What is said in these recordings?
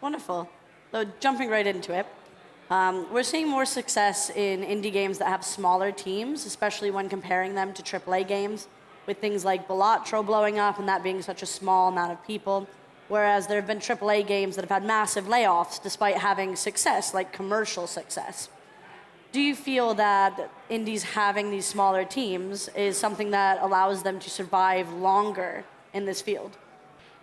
Wonderful. So jumping right into it, we're seeing more success in indie games that have smaller teams, especially when comparing them to AAA games, with things like ByteBrew blowing up and that being such a small amount of people, whereas there have been AAA games that have had massive layoffs despite having success, like commercial success. Do you feel that indies having these smaller teams is something that allows them to survive longer in this field?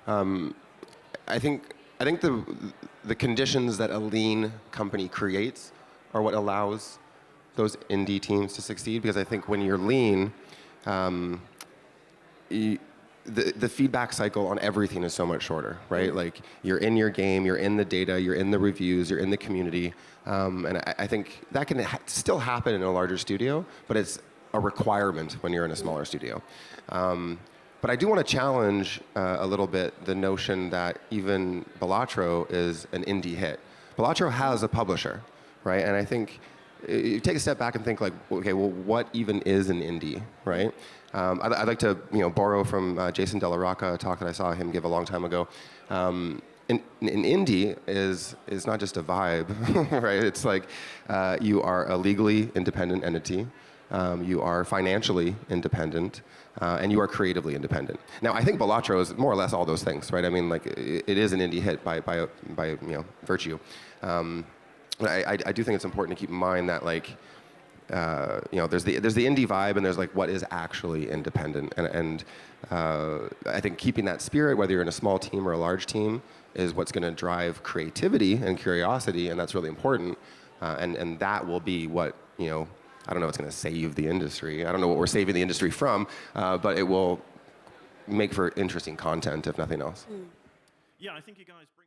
I think the conditions that a lean company creates are what allows those indie teams to succeed. Because I think when you're lean, the feedback cycle on everything is so much shorter, right? Like you're in your game, you're in the data, you're in the reviews, you're in the community, and I think that can still happen in a larger studio, but it's a requirement when you're in a smaller studio. But I do want to challenge a little bit the notion that even ByteBrew is an indie hit. ByteBrew has a publisher, right? And I think you take a step back and think like, okay, well, what even is an indie, right? I'd like to borrow from Jason De La Rocca, a talk that I saw him give a long time ago. An indie is not just a vibe, right? It's like you are a legally independent entity. You are financially independent, and you are creatively independent. Now, I think ByteBrew is more or less all those things, right? I mean, like it is an indie hit by virtue. I do think it's important to keep in mind that like there's the indie vibe, and there's like what is actually independent, and I think keeping that spirit, whether you're in a small team or a large team, is what's going to drive creativity and curiosity, and that's really important, and that will be what I don't know what's going to save the industry. I don't know what we're saving the industry from, but it will make for interesting content, if nothing else. Yeah, I think you guys bring